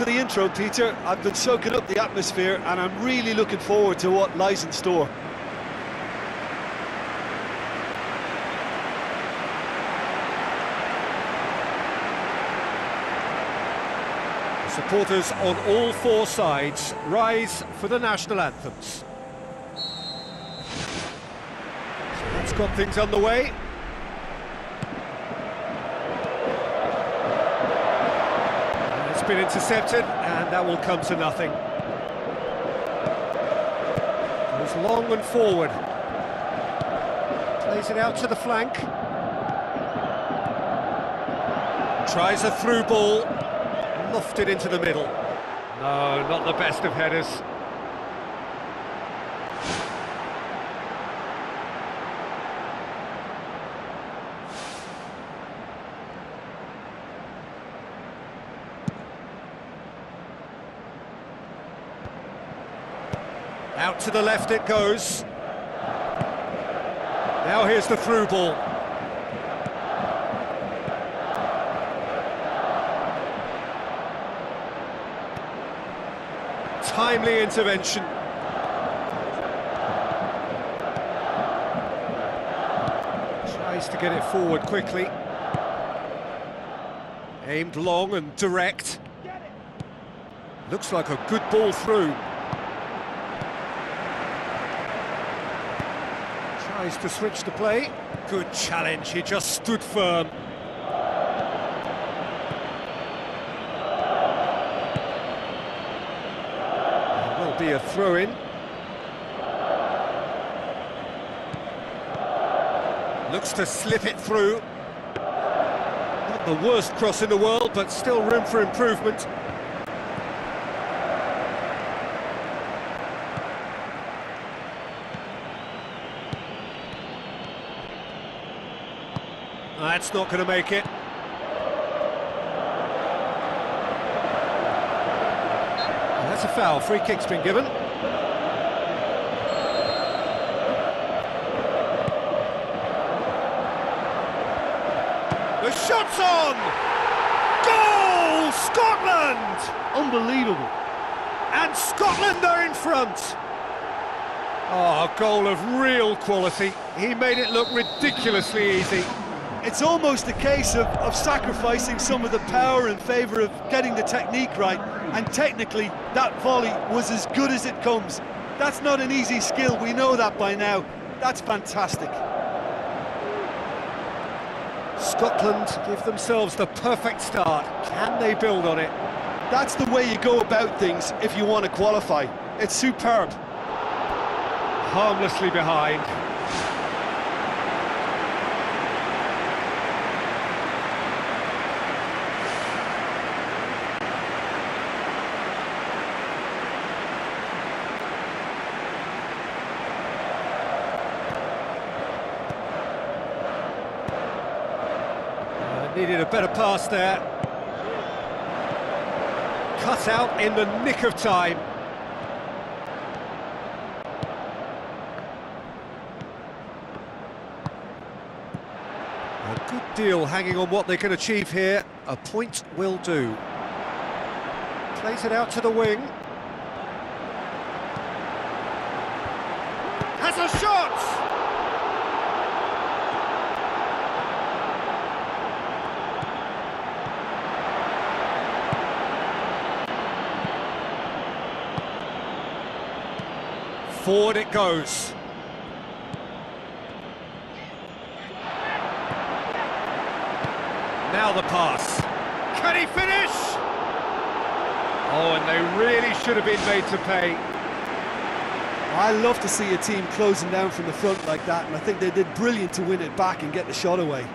for the intro, Peter. I've been soaking up the atmosphere and I'm really looking forward to what lies in store. Supporters on all four sides rise for the national anthems. So that's got things underway. And it's been intercepted, and that will come to nothing. Goes long and forward. Plays it out to the flank. Tries a through ball. Lofted into the middle. No, not the best of headers. Out to the left it goes. Now here's the through ball. Timely intervention. Tries to get it forward quickly. Aimed long and direct. Looks like a good ball through. Tries to switch the play. Good challenge, he just stood firm. Be a throw-in. Looks to slip it through. Not the worst cross in the world, but still room for improvement. That's not going to make it. That's a foul. Free kick's been given. The shot's on! Goal! Scotland! Unbelievable. And Scotland are in front. Oh, a goal of real quality. He made it look ridiculously easy. It's almost a case of sacrificing some of the power in favour of getting the technique right, and technically that volley was as good as it comes. That's not an easy skill, we know that by now. That's fantastic. Scotland give themselves the perfect start. Can they build on it? That's the way you go about things if you want to qualify. It's superb. Harmlessly behind. Needed a better pass there. Cut out in the nick of time. A good deal hanging on what they can achieve here. A point will do. Plays it out to the wing. Has a shot! Forward it goes. Now the pass. Can he finish? Oh, and they really should have been made to pay. I love to see a team closing down from the front like that, and I think they did brilliant to win it back and get the shot away.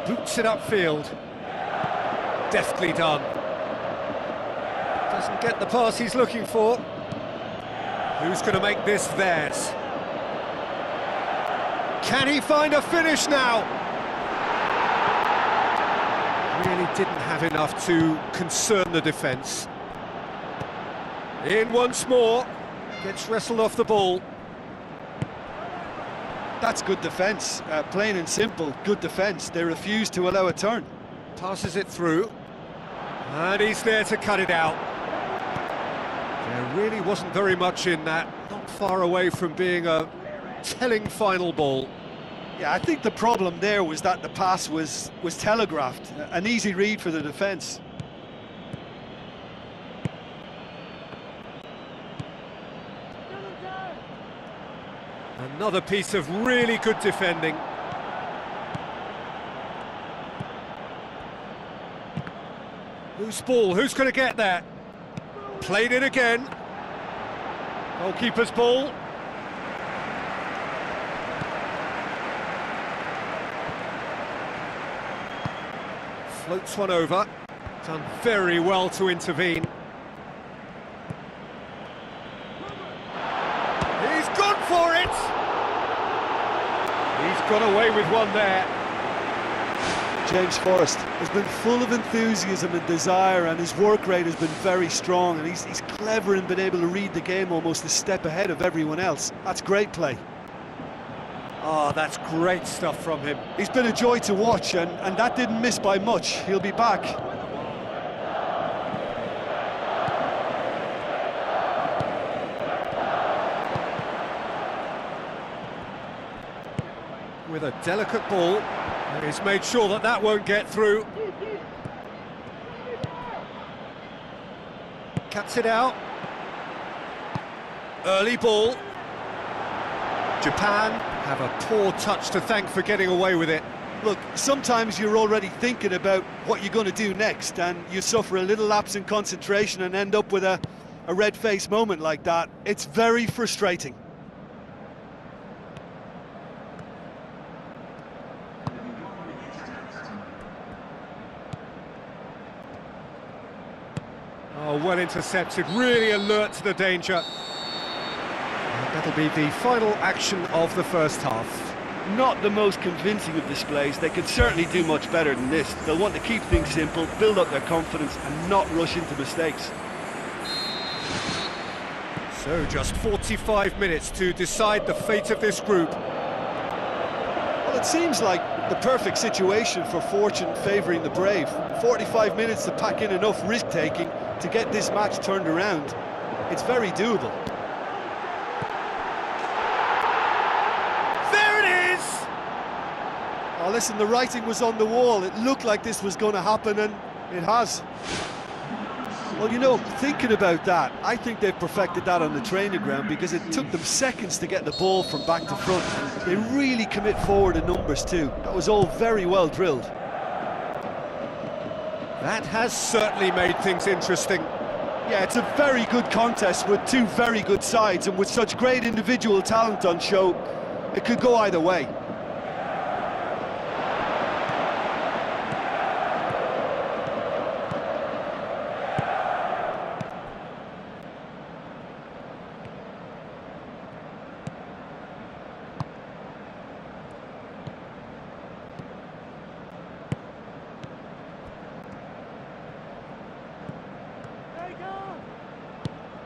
Boots it upfield. Deftly done. Doesn't get the pass he's looking for. Who's going to make this theirs? Can he find a finish now? Really really didn't have enough to concern the defence. In once more, gets wrestled off the ball. That's good defence, plain and simple, good defence. They refuse to allow a turn. Passes it through, and he's there to cut it out. There really wasn't very much in that, not far away from being a telling final ball. Yeah, I think the problem there was that the pass was telegraphed, an easy read for the defence. Another piece of really good defending. Whose ball? Who's going to get that? Played it again. Goalkeeper's ball. Floats one over. Done very well to intervene. He's gone for it! He's got away with one there. James Forrest has been full of enthusiasm and desire, and his work rate has been very strong, and he's clever and been able to read the game almost a step ahead of everyone else. That's great play. Oh, that's great stuff from him. He's been a joy to watch, and that didn't miss by much. He'll be back. With a delicate ball, and he's made sure that that won't get through. Cuts it out. Early ball. Japan have a poor touch to thank for getting away with it. Look, sometimes you're already thinking about what you're going to do next, and you suffer a little lapse in concentration and end up with a red-faced moment like that. It's very frustrating. Oh, well intercepted, really alert to the danger. That'll be the final action of the first half. Not the most convincing of displays. They could certainly do much better than this. They'll want to keep things simple, build up their confidence and not rush into mistakes. So just 45 minutes to decide the fate of this group. Well, it seems like the perfect situation for fortune favouring the brave. 45 minutes to pack in enough risk-taking to get this match turned around. It's very doable. Oh, listen, the writing was on the wall. It looked like this was going to happen, and it has. Well, you know, thinking about that, I think they've perfected that on the training ground, because it took them seconds to get the ball from back to front. They really commit forward in numbers too. That was all very well drilled. That has certainly made things interesting. Yeah, it's a very good contest with two very good sides, and with such great individual talent on show, it could go either way.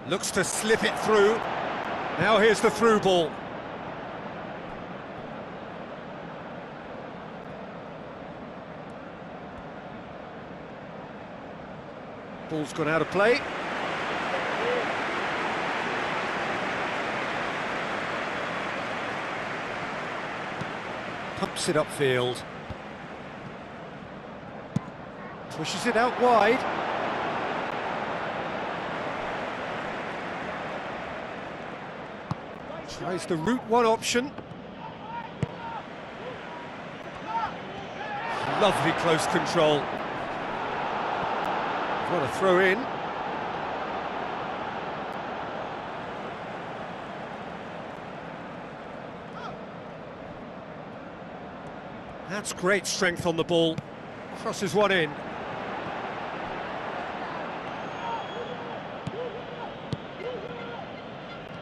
Looks to slip it through. Now here's the through ball. Ball's gone out of play. Pumps it upfield. Pushes it out wide. Tries the route one option. Lovely close control. What a throw in. That's great strength on the ball. Crosses one in.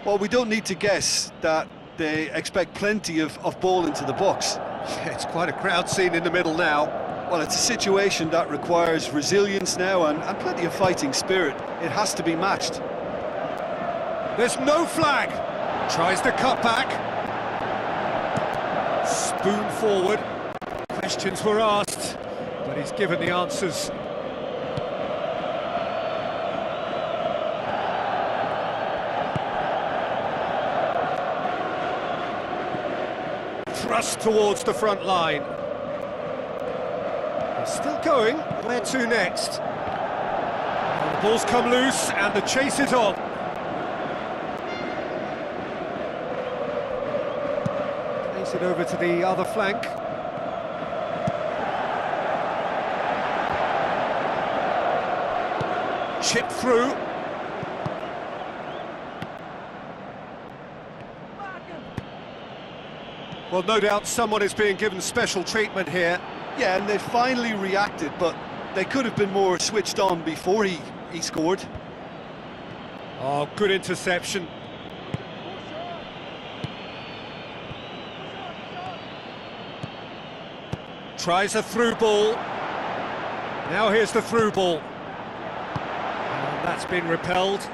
Well, we don't need to guess that they expect plenty of ball into the box. Yeah, it's quite a crowd scene in the middle now. Well, it's a situation that requires resilience now and plenty of fighting spirit. It has to be matched. There's no flag. Tries to cut back. Spoon forward. Questions were asked, but he's given the answers. Thrust towards the front line. They're still going. Where to next? And the ball's come loose and the chase is on. Plays it over to the other flank. Chip through. Well, no doubt someone is being given special treatment here. Yeah, and they finally reacted, but they could have been more switched on before he scored. Oh, good interception. Tries a through ball. Now here's the through ball. And that's been repelled.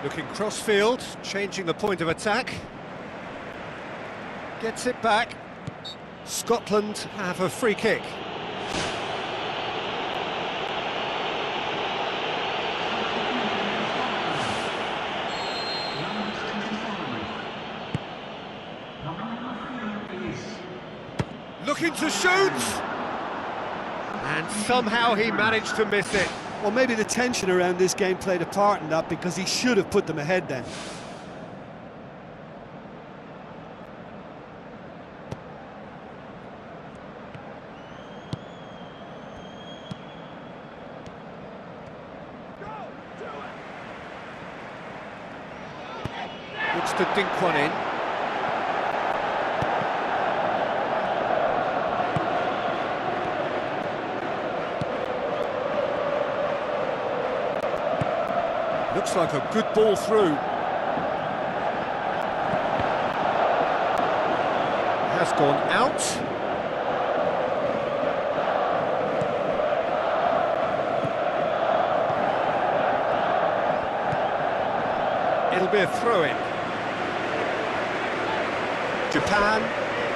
Looking cross-field, changing the point of attack. Gets it back. Scotland have a free kick. Looking to shoot! And somehow he managed to miss it. Well, maybe the tension around this game played a part in that, because he should have put them ahead then. Looks to dink one in. Looks like a good ball through. Has gone out. It'll be a throw-in. Japan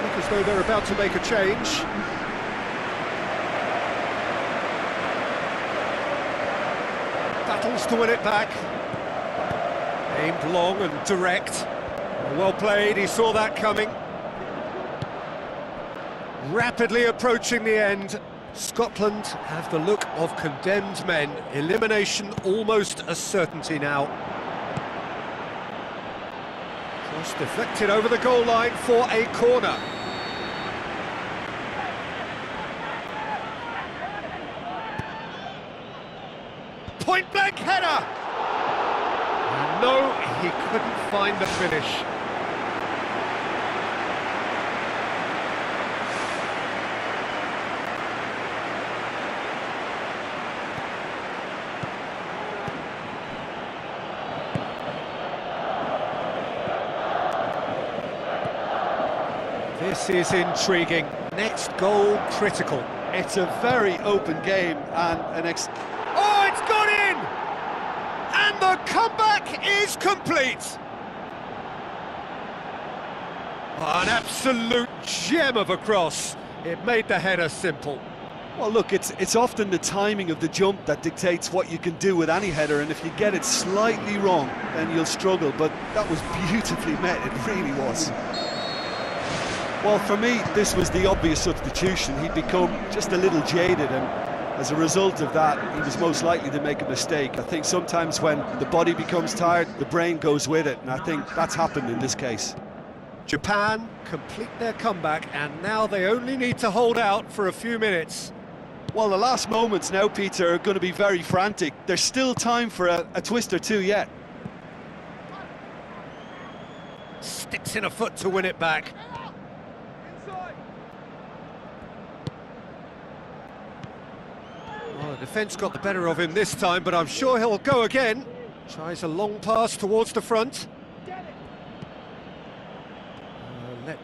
look as though they're about to make a change. Battles to win it back. Aimed long and direct. Well played, he saw that coming. Rapidly approaching the end. Scotland have the look of condemned men. Elimination almost a certainty now. Cross deflected over the goal line for a corner. Point-blank header! And no, he couldn't find the finish. This is intriguing. Next goal critical. It's a very open game and Oh, it's gone in! And the comeback is complete! An absolute gem of a cross. It made the header simple. Well, look, it's often the timing of the jump that dictates what you can do with any header, and if you get it slightly wrong, then you'll struggle, but that was beautifully met, it really was. Well, for me, this was the obvious substitution. He'd become just a little jaded, and as a result of that, he was most likely to make a mistake. I think sometimes when the body becomes tired, the brain goes with it, and I think that's happened in this case. Japan complete their comeback, and now they only need to hold out for a few minutes. Well, the last moments now, Peter, are going to be very frantic. There's still time for a twist or two yet. Sticks in a foot to win it back. Well, the defence got the better of him this time, but I'm sure he'll go again. Tries a long pass towards the front.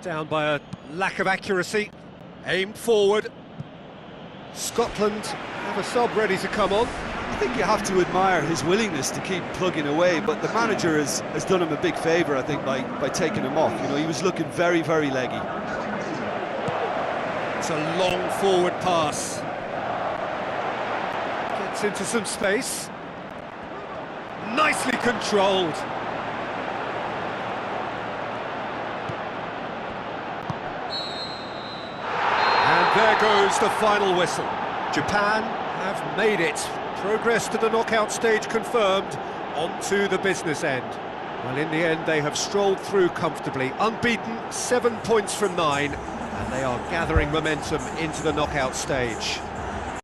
Down by a lack of accuracy, aimed forward. Scotland have a sub ready to come on. I think you have to admire his willingness to keep plugging away, but the manager has done him a big favour, I think, by taking him off. You know, he was looking very, very leggy. It's a long forward pass. Gets into some space. Nicely controlled. And there goes the final whistle. Japan have made it. Progress to the knockout stage confirmed. On to the business end. Well, in the end, they have strolled through comfortably. Unbeaten, 7 points from 9. And they are gathering momentum into the knockout stage.